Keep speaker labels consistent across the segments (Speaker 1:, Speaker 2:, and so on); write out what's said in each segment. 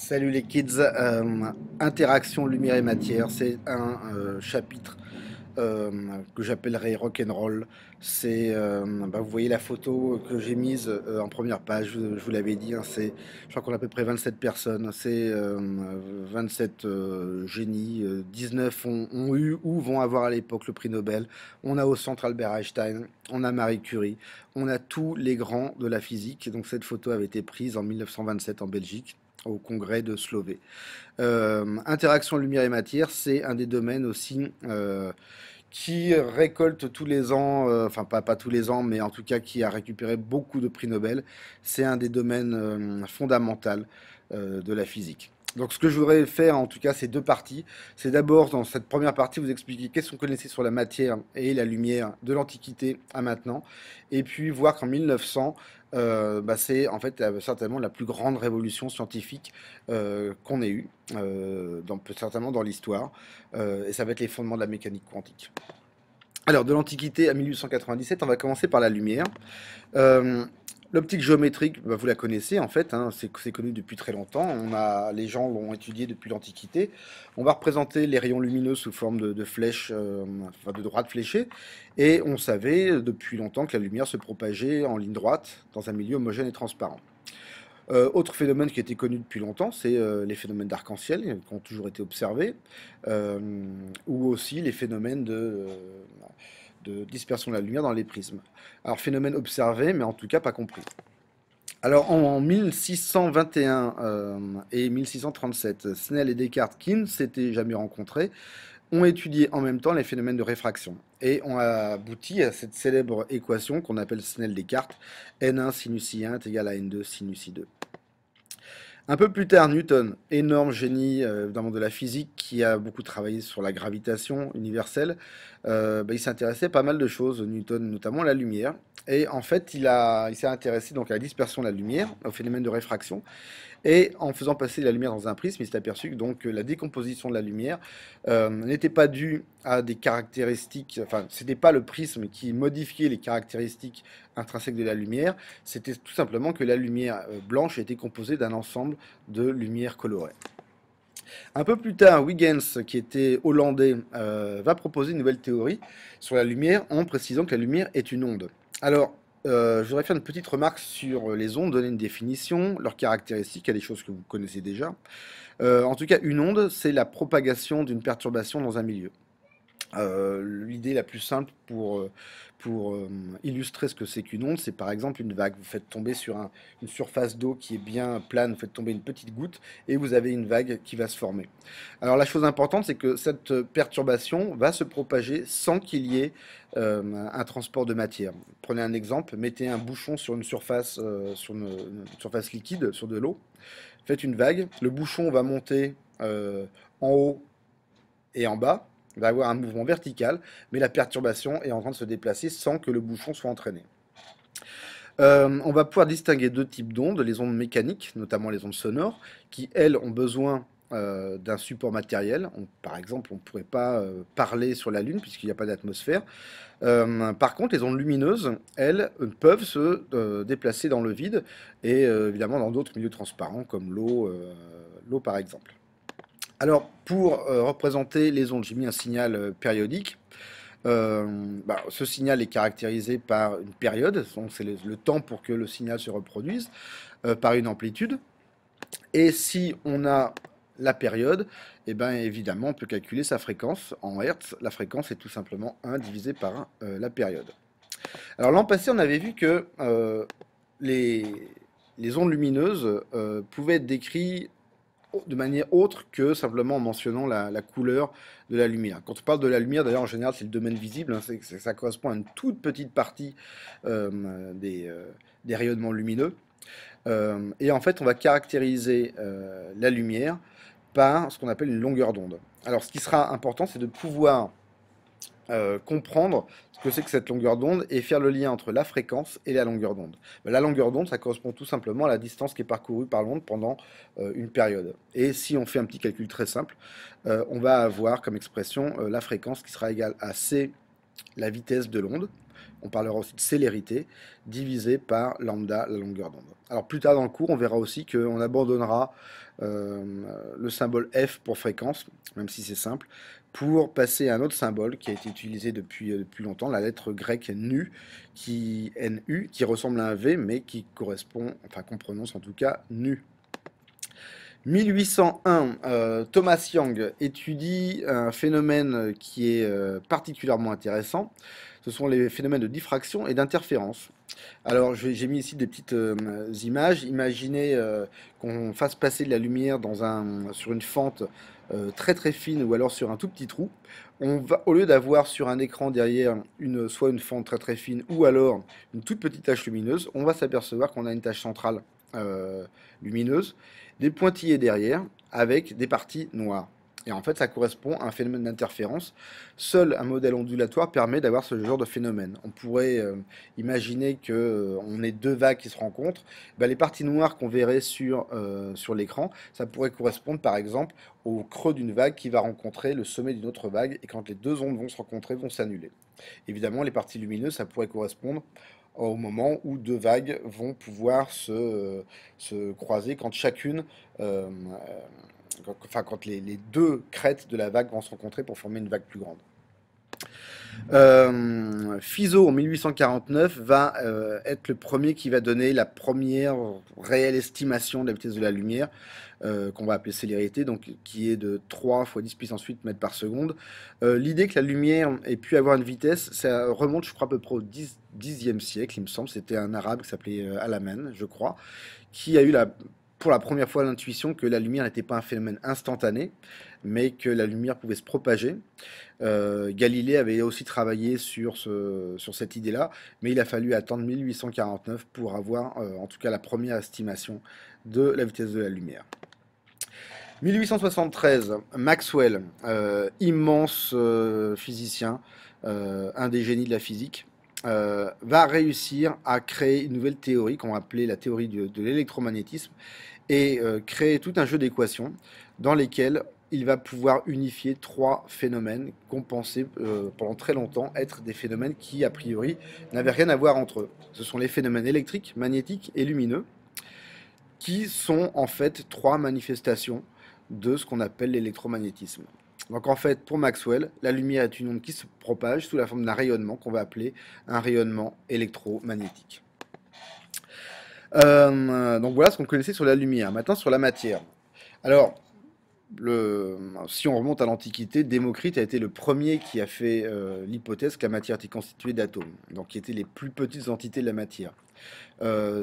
Speaker 1: Salut les kids, interaction lumière et matière, c'est un chapitre euh, que j'appellerai rock'n'roll. Vous voyez la photo que j'ai mise en première page, je vous l'avais dit, hein, je crois qu'on a à peu près 27 personnes, c'est 27 génies, 19 ont eu ou vont avoir à l'époque le prix Nobel. On a au centre Albert Einstein, on a Marie Curie, on a tous les grands de la physique. Donc cette photo avait été prise en 1927 en Belgique au congrès de Slovée. Interaction lumière et matière, c'est un des domaines aussi qui récolte tous les ans, enfin pas tous les ans, mais en tout cas qui a récupéré beaucoup de prix Nobel. C'est un des domaines fondamentaux de la physique. Donc ce que je voudrais faire en tout cas, c'est deux parties. C'est d'abord dans cette première partie vous expliquer qu'est-ce qu'on connaissait sur la matière et la lumière de l'Antiquité à maintenant, et puis voir qu'en 1900, c'est en fait certainement la plus grande révolution scientifique qu'on ait eue, certainement dans l'histoire, et ça va être les fondements de la mécanique quantique. Alors, de l'Antiquité à 1897, on va commencer par la lumière. Euh, L'optique géométrique, vous la connaissez en fait, hein, c'est connu depuis très longtemps. Les gens l'ont étudié depuis l'Antiquité. On va représenter les rayons lumineux sous forme de flèches, enfin de droites fléchées. Et on savait depuis longtemps que la lumière se propageait en ligne droite dans un milieu homogène et transparent. Autre phénomène qui a été connu depuis longtemps, c'est les phénomènes d'arc-en-ciel qui ont toujours été observés, euh, ou aussi les phénomènes de dispersion de la lumière dans les prismes. Alors phénomène observé, mais en tout cas pas compris. Alors en 1621 et 1637, Snell et Descartes, qui ne s'étaient jamais rencontrés, ont étudié en même temps les phénomènes de réfraction et ont abouti à cette célèbre équation qu'on appelle Snell-Descartes, n1 sinus i1 est égal à n2 sinus i2. Un peu plus tard, Newton, énorme génie dans le monde de la physique qui a beaucoup travaillé sur la gravitation universelle, il s'intéressait à pas mal de choses, Newton, notamment la lumière. Et en fait, il s'est intéressé donc à la dispersion de la lumière, au phénomène de réfraction. Et en faisant passer la lumière dans un prisme, il s'est aperçu que donc la décomposition de la lumière n'était pas due à des caractéristiques, enfin, c'était pas le prisme qui modifiait les caractéristiques intrinsèques de la lumière, c'était tout simplement que la lumière blanche était composée d'un ensemble de lumière colorée. Un peu plus tard, Huygens, qui était hollandais, va proposer une nouvelle théorie sur la lumière en précisant que la lumière est une onde. Alors, je voudrais faire une petite remarque sur les ondes, donner une définition, leurs caractéristiques, il y a des choses que vous connaissez déjà. En tout cas, une onde, c'est la propagation d'une perturbation dans un milieu. L'idée la plus simple pour illustrer ce que c'est qu'une onde, c'est par exemple une vague. Vous faites tomber sur une surface d'eau qui est bien plane, vous faites tomber une petite goutte et vous avez une vague qui va se former. Alors la chose importante, c'est que cette perturbation va se propager sans qu'il y ait un transport de matière. Prenez un exemple, mettez un bouchon sur une surface liquide, sur de l'eau, faites une vague, le bouchon va monter en haut et en bas, il va avoir un mouvement vertical, mais la perturbation est en train de se déplacer sans que le bouchon soit entraîné. On va pouvoir distinguer deux types d'ondes, les ondes mécaniques, notamment les ondes sonores, qui, elles, ont besoin d'un support matériel. Par exemple, on ne pourrait pas parler sur la Lune puisqu'il n'y a pas d'atmosphère. Par contre, les ondes lumineuses, elles, peuvent se déplacer dans le vide et évidemment dans d'autres milieux transparents comme l'eau par exemple. Alors, pour représenter les ondes, j'ai mis un signal périodique. Ce signal est caractérisé par une période, donc c'est le temps pour que le signal se reproduise, par une amplitude. Et si on a la période, eh bien évidemment, on peut calculer sa fréquence en Hertz. La fréquence est tout simplement 1 divisé par la période. Alors l'an passé, on avait vu que les, les ondes lumineuses pouvaient être décrites de manière autre que simplement en mentionnant la couleur de la lumière. Quand on parle de la lumière, d'ailleurs, en général, c'est le domaine visible, hein, ça correspond à une toute petite partie des rayonnements lumineux. Et en fait, on va caractériser la lumière par ce qu'on appelle une longueur d'onde. Alors, ce qui sera important, c'est de pouvoir comprendre ce que c'est que cette longueur d'onde et faire le lien entre la fréquence et la longueur d'onde. La longueur d'onde, ça correspond tout simplement à la distance qui est parcourue par l'onde pendant une période. Et si on fait un petit calcul très simple, on va avoir comme expression la fréquence qui sera égale à c, la vitesse de l'onde, on parlera aussi de célérité, divisé par lambda, la longueur d'onde. Alors plus tard dans le cours, on verra aussi qu'on abandonnera le symbole F pour fréquence, même si c'est simple, pour passer à un autre symbole qui a été utilisé depuis longtemps, la lettre grecque nu, NU, qui ressemble à un V, mais qui correspond, enfin qu'on prononce en tout cas nu. 1801, Thomas Young étudie un phénomène qui est particulièrement intéressant. Ce sont les phénomènes de diffraction et d'interférence. Alors, j'ai mis ici des petites images. Imaginez qu'on fasse passer de la lumière sur une fente très très fine ou alors sur un tout petit trou. Au lieu d'avoir sur un écran derrière soit une fente très très fine ou alors une toute petite tache lumineuse, on va s'apercevoir qu'on a une tache centrale lumineuse, des pointillés derrière avec des parties noires. Et en fait, ça correspond à un phénomène d'interférence. Seul un modèle ondulatoire permet d'avoir ce genre de phénomène. On pourrait imaginer qu'on ait deux vagues qui se rencontrent. Ben, les parties noires qu'on verrait sur l'écran, ça pourrait correspondre par exemple au creux d'une vague qui va rencontrer le sommet d'une autre vague. Et quand les deux ondes vont se rencontrer, vont s'annuler. Évidemment, les parties lumineuses, ça pourrait correspondre au moment où deux vagues vont pouvoir se croiser quand chacune, quand les deux crêtes de la vague vont se rencontrer pour former une vague plus grande. Fizeau en 1849 va être le premier qui va donner la première réelle estimation de la vitesse de la lumière, qu'on va appeler célérité, donc qui est de 3 fois 10 puissance 8 mètres par seconde. L'idée que la lumière ait pu avoir une vitesse, ça remonte, je crois, à peu près au 10e siècle, il me semble. C'était un arabe qui s'appelait Alaman, je crois, qui a eu pour la première fois l'intuition que la lumière n'était pas un phénomène instantané, mais que la lumière pouvait se propager. Galilée avait aussi travaillé sur cette idée-là, mais il a fallu attendre 1849 pour avoir en tout cas la première estimation de la vitesse de la lumière. 1873, Maxwell, immense physicien, un des génies de la physique, va réussir à créer une nouvelle théorie qu'on va appeler la théorie de l'électromagnétisme et créer tout un jeu d'équations dans lesquelles il va pouvoir unifier trois phénomènes qu'on pensait pendant très longtemps être des phénomènes qui, a priori, n'avaient rien à voir entre eux. Ce sont les phénomènes électriques, magnétiques et lumineux, qui sont en fait trois manifestations de ce qu'on appelle l'électromagnétisme. Donc en fait, pour Maxwell, la lumière est une onde qui se propage sous la forme d'un rayonnement qu'on va appeler un rayonnement électromagnétique. Donc voilà ce qu'on connaissait sur la lumière. Maintenant sur la matière. Alors, si on remonte à l'Antiquité, Démocrite a été le premier qui a fait l'hypothèse que la matière était constituée d'atomes, donc qui étaient les plus petites entités de la matière.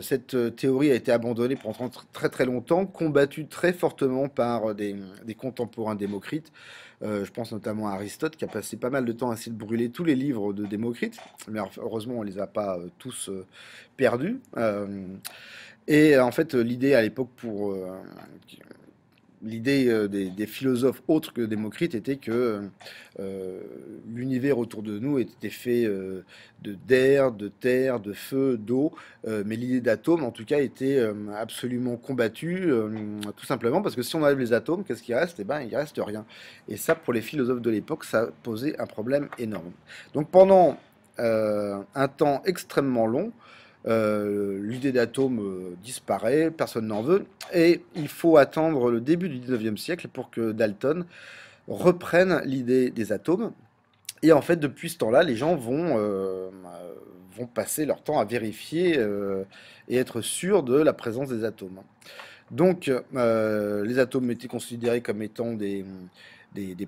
Speaker 1: Cette théorie a été abandonnée pendant très très longtemps, combattue très fortement par des contemporains de Démocrite. Je pense notamment à Aristote qui a passé pas mal de temps à essayer de brûler tous les livres de Démocrite, mais heureusement on les a pas tous perdus. Et en fait l'idée à l'époque l'idée des philosophes autres que Démocrite était que l'univers autour de nous était fait d'air, de terre, de feu, d'eau, mais l'idée d'atome en tout cas était absolument combattue, tout simplement parce que si on enlève les atomes, qu'est-ce qui reste? Eh ben, il reste rien. Et ça, pour les philosophes de l'époque, ça posait un problème énorme. Donc pendant un temps extrêmement long, l'idée d'atome disparaît, personne n'en veut, et il faut attendre le début du 19e siècle pour que Dalton reprenne l'idée des atomes. Et en fait, depuis ce temps-là, les gens vont passer leur temps à vérifier et être sûrs de la présence des atomes. Donc, les atomes étaient considérés comme étant des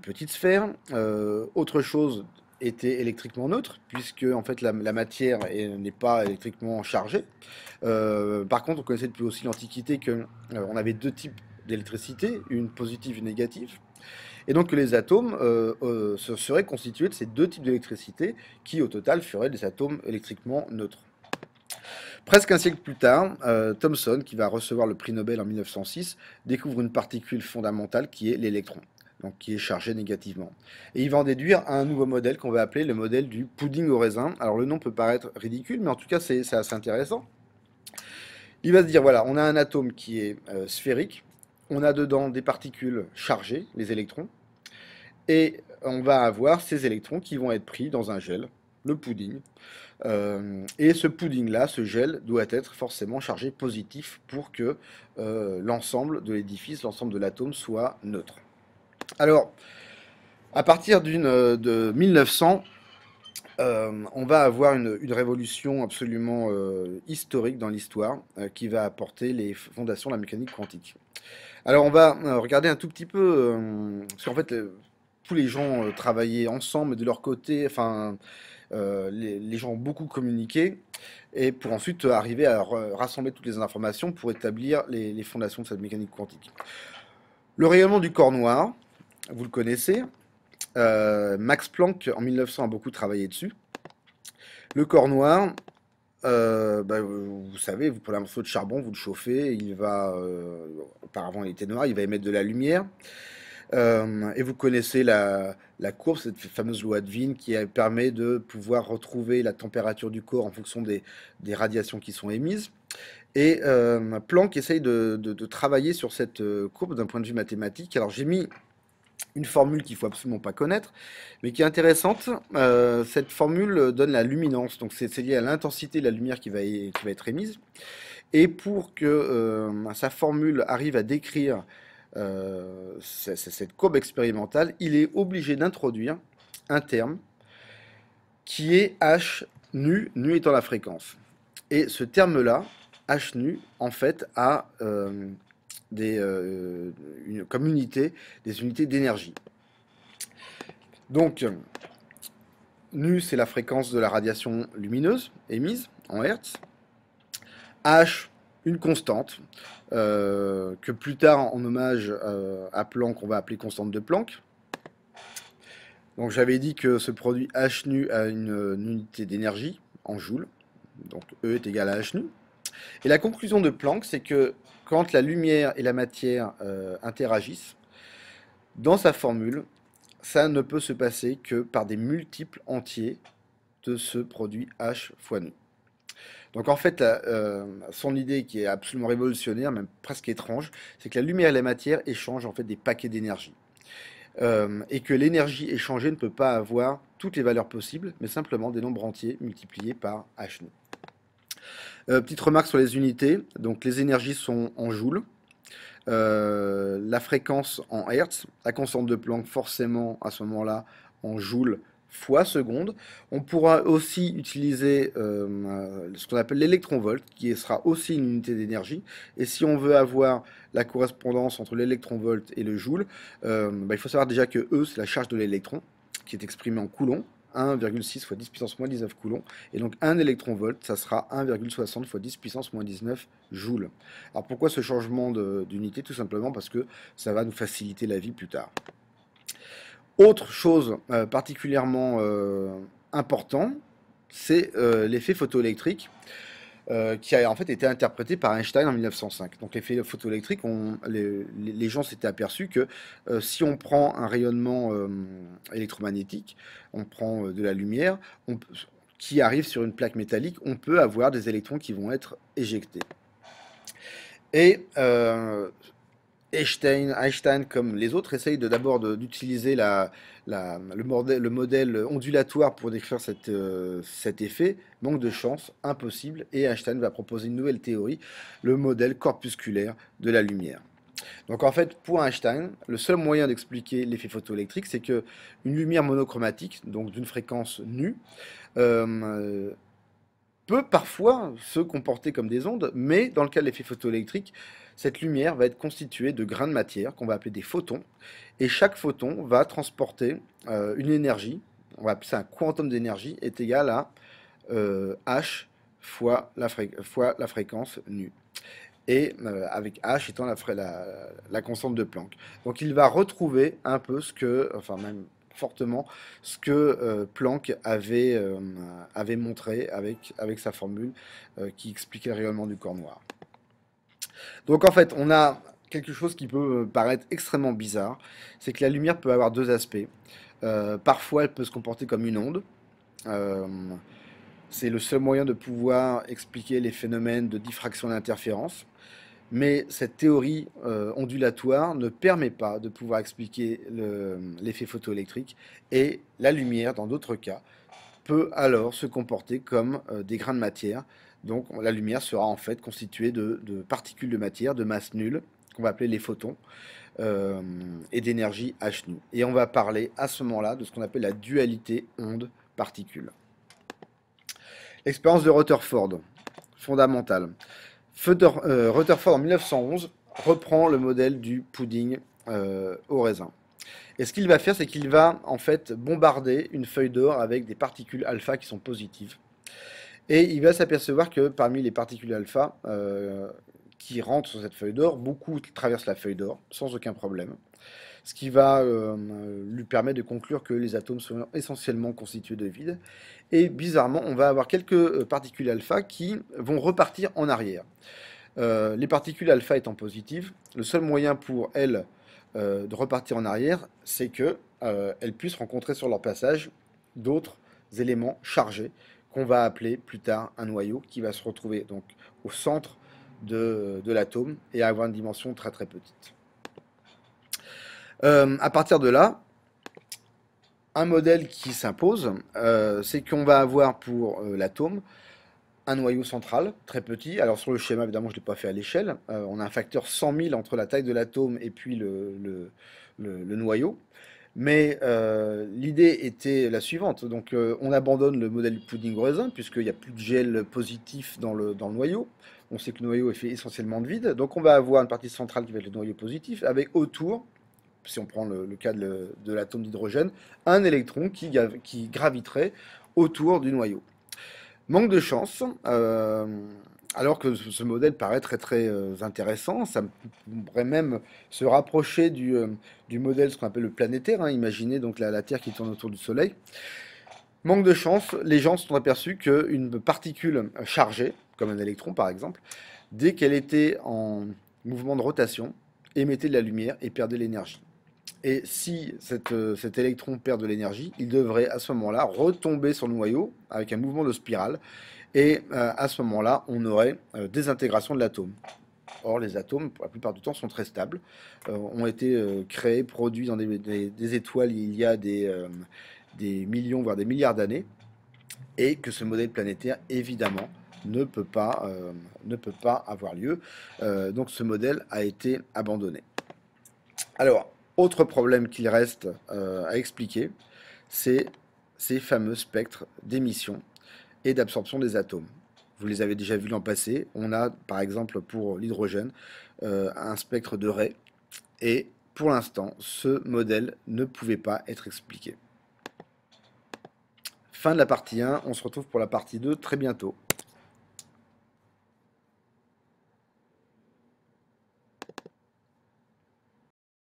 Speaker 1: petites sphères. Autre chose était électriquement neutre, puisque en fait la matière n'est pas électriquement chargée. Par contre, on connaissait depuis aussi l'Antiquité qu'on avait deux types d'électricité, une positive et une négative. Et donc que les atomes seraient constitués de ces deux types d'électricité qui, au total, feraient des atomes électriquement neutres. Presque un siècle plus tard, Thomson, qui va recevoir le prix Nobel en 1906, découvre une particule fondamentale qui est l'électron, donc qui est chargé négativement. Et il va en déduire un nouveau modèle qu'on va appeler le modèle du pudding au raisin. Alors le nom peut paraître ridicule, mais en tout cas c'est assez intéressant. Il va se dire, voilà, on a un atome qui est sphérique, on a dedans des particules chargées, les électrons, et on va avoir ces électrons qui vont être pris dans un gel, le pudding. Et ce pudding-là, ce gel, doit être forcément chargé positif pour que l'ensemble de l'édifice, l'ensemble de l'atome soit neutre. Alors, à partir de 1900, on va avoir une révolution absolument historique dans l'histoire qui va apporter les fondations de la mécanique quantique. Alors on va regarder un tout petit peu, parce qu'en fait tous les gens travaillaient ensemble de leur côté, enfin les gens ont beaucoup communiqué, et pour ensuite arriver à rassembler toutes les informations pour établir les fondations de cette mécanique quantique. Le rayonnement du corps noir, vous le connaissez, Max Planck en 1900 a beaucoup travaillé dessus. Le corps noir, vous savez, vous prenez un morceau de charbon, vous le chauffez, il va, auparavant il était noir, il va émettre de la lumière. Et vous connaissez la courbe, cette fameuse loi de Wien qui permet de pouvoir retrouver la température du corps en fonction des radiations qui sont émises. Et Planck essaye de travailler sur cette courbe d'un point de vue mathématique. Alors j'ai mis une formule qu'il faut absolument pas connaître, mais qui est intéressante. Cette formule donne la luminance, donc c'est lié à l'intensité de la lumière qui va être émise. Et pour que sa formule arrive à décrire cette courbe expérimentale, il est obligé d'introduire un terme qui est H nu, nu étant la fréquence. Et ce terme-là, H nu, en fait, a comme unité des unités d'énergie. Donc, nu, c'est la fréquence de la radiation lumineuse émise en Hertz. H, une constante, que plus tard, en hommage à Planck, on va appeler constante de Planck. Donc j'avais dit que ce produit H nu a une unité d'énergie en joules, donc E est égal à H nu. Et la conclusion de Planck, c'est que quand la lumière et la matière interagissent, dans sa formule, ça ne peut se passer que par des multiples entiers de ce produit H fois nu. Donc en fait, son idée qui est absolument révolutionnaire, même presque étrange, c'est que la lumière et la matière échangent en fait des paquets d'énergie. Et que l'énergie échangée ne peut pas avoir toutes les valeurs possibles, mais simplement des nombres entiers multipliés par H nu. Petite remarque sur les unités, donc les énergies sont en joules, la fréquence en hertz, la constante de Planck forcément à ce moment-là en joules fois seconde. On pourra aussi utiliser ce qu'on appelle l'électronvolt, qui sera aussi une unité d'énergie. Et si on veut avoir la correspondance entre l'électronvolt et le joule, il faut savoir déjà que E, c'est la charge de l'électron, qui est exprimée en coulomb. 1,6 fois 10 puissance moins 19 coulombs. Et donc 1 électronvolt, ça sera 1,60 fois 10 puissance moins 19 joules. Alors pourquoi ce changement d'unité? Tout simplement parce que ça va nous faciliter la vie plus tard. Autre chose particulièrement important, c'est l'effet photoélectrique qui a en fait été interprété par Einstein en 1905. Donc l'effet photoélectrique, les gens s'étaient aperçus que si on prend un rayonnement électromagnétique, on prend de la lumière qui arrive sur une plaque métallique, on peut avoir des électrons qui vont être éjectés. Et Einstein, comme les autres, essaye d'abord d'utiliser le modèle ondulatoire pour décrire cet effet. Manque de chance, impossible, et Einstein va proposer une nouvelle théorie, le modèle corpusculaire de la lumière. Donc en fait, pour Einstein, le seul moyen d'expliquer l'effet photoélectrique, c'est que une lumière monochromatique, donc d'une fréquence nue, peut parfois se comporter comme des ondes, mais dans le cas de l'effet photoélectrique, cette lumière va être constituée de grains de matière qu'on va appeler des photons, et chaque photon va transporter une énergie, on va appeler ça un quantum d'énergie, est égal à H fois la fréquence nu. Et avec H étant la constante de Planck. Donc il va retrouver un peu ce que, enfin même fortement, ce que Planck avait montré avec sa formule qui expliquait le rayonnement du corps noir. Donc en fait, on a quelque chose qui peut paraître extrêmement bizarre, c'est que la lumière peut avoir deux aspects. Parfois, elle peut se comporter comme une onde. C'est le seul moyen de pouvoir expliquer les phénomènes de diffraction et d'interférence. Mais cette théorie ondulatoire ne permet pas de pouvoir expliquer l'effet photoélectrique. Et la lumière, dans d'autres cas, peut alors se comporter comme des grains de matière. Donc la lumière sera en fait constituée de particules de matière, de masse nulle, qu'on va appeler les photons, euh, et d'énergie h nu. Et on va parler à ce moment-là de ce qu'on appelle la dualité onde-particule. Expérience de Rutherford, fondamentale. Rutherford en 1911 reprend le modèle du pudding au raisin. Et ce qu'il va faire, c'est qu'il va en fait bombarder une feuille d'or avec des particules alpha qui sont positives. Et il va s'apercevoir que parmi les particules alpha qui rentrent sur cette feuille d'or, beaucoup traversent la feuille d'or sans aucun problème. Ce qui va lui permettre de conclure que les atomes sont essentiellement constitués de vide. Et bizarrement, on va avoir quelques particules alpha qui vont repartir en arrière. Les particules alpha étant positives, le seul moyen pour elles de repartir en arrière, c'est qu'elles puissent rencontrer sur leur passage d'autres éléments chargés qu'on va appeler plus tard un noyau qui va se retrouver donc au centre de l'atome et avoir une dimension très très petite. À partir de là, un modèle qui s'impose, c'est qu'on va avoir pour l'atome un noyau central, très petit. Alors sur le schéma, évidemment, je ne l'ai pas fait à l'échelle. On a un facteur 100 000 entre la taille de l'atome et puis le noyau. Mais l'idée était la suivante. Donc on abandonne le modèle du pudding au raisin, puisqu'il n'y a plus de gel positif dans le noyau. On sait que le noyau est fait essentiellement de vide. Donc on va avoir une partie centrale qui va être le noyau positif, avec autour, si on prend le cas de l'atome d'hydrogène, un électron qui graviterait autour du noyau. Manque de chance, alors que ce modèle paraît très très intéressant, ça pourrait même se rapprocher du modèle, ce qu'on appelle le planétaire, hein. Imaginez donc la Terre qui tourne autour du Soleil. Manque de chance, les gens se sont aperçus qu'une particule chargée, comme un électron par exemple, dès qu'elle était en mouvement de rotation, émettait de la lumière et perdait l'énergie. Et si cet électron perd de l'énergie, il devrait à ce moment-là retomber sur le noyau avec un mouvement de spirale. Et à ce moment-là, on aurait désintégration de l'atome. Or, les atomes, pour la plupart du temps, sont très stables, ont été créés, produits dans des étoiles il y a des millions, voire des milliards d'années, et que ce modèle planétaire, évidemment, ne peut pas avoir lieu. Donc ce modèle a été abandonné. Alors, autre problème qu'il reste à expliquer, c'est ces fameux spectres d'émission et d'absorption des atomes. Vous les avez déjà vus l'an passé. On a, par exemple, pour l'hydrogène, un spectre de Ray. Et pour l'instant, ce modèle ne pouvait pas être expliqué. Fin de la partie 1, on se retrouve pour la partie 2 très bientôt.